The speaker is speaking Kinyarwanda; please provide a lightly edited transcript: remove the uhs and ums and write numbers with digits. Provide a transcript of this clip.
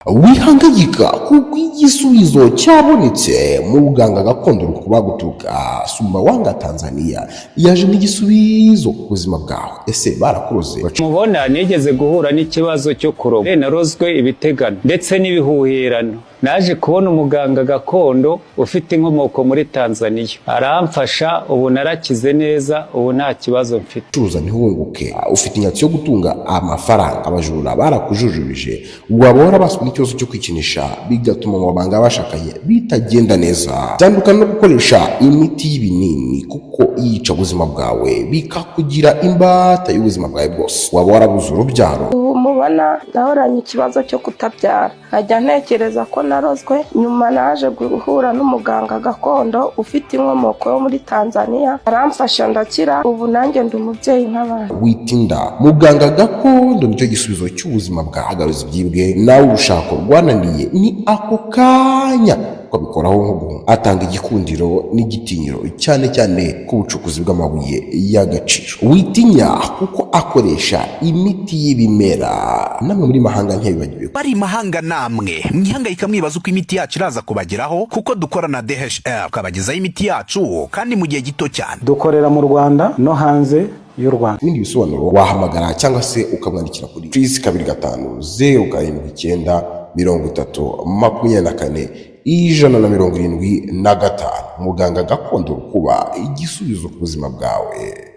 wihangayika kuko igisubizo cyabonetse mu buganga gakondo rukuba guturuka Sumbawanga Tanzania yaje n'igisubizo ku buzima bwawe. Ese barakuroze? Mubona nigeze guhura n'ikibazo cyo kuroga, narozwe ibitegano ndetse n'ibihuherano. Naje kubona umuganga gakondo ufite inkomoko muri Tanzania, aramfasha, ubu narakize neza, ubu nta kibazo mfite. Curuza ntihunguke, ufite inyatsi yo gutunga amafaranga, abajura barakujujubije, wabora baswe n'ikibazo cyo kwikinisha bigatuma mu babanga bashakanye bitagenda neza. Tandukana no gukoresha imiti y'ibinini kuko yica ubuzima bwawe bikakugira imbata y'ubuzima bwawe bwose. Waba warabuze urubyaro, mubona nahoranye ikibazo cyo kutabyara, nkajya ntekereza ko narozwe. Nyuma naje guhura n'umuganga gakondo ufite inkomoko yo muri Tanzania, aramfasha ndakira, ubu nanjye ndi umubyeyi nk'abandi. Witinda, muganga gakondo nicyo gisubizo cy'ubuzima bwawe. Agaruza ibyibwe nawe urushako rwananiye ni ako kanya ko bikoraho nko atanga igikundiro n'igitinyiro cyane cyane ku bucukuzi bw'amabuye y'agaciro. Witinya kuko akoresha imiti y'ibimera. Namwe muri mahanga ntibibagiwe bari mahanga, namwe mwihangayika mwibaza uko imiti yacu iraza kubageraho, kuko dukora na DHL tukabagezaho imiti yacu kandi mu gihe gito cyane. Dukorera mu Rwanda no hanze y'u Rwanda. Ibindi bisobanuro wahamagara cyangwa se ukamwandikira kuri 25 079 30 24 175. Muganga gakondo kuba igisubizo ku buzima bwawe.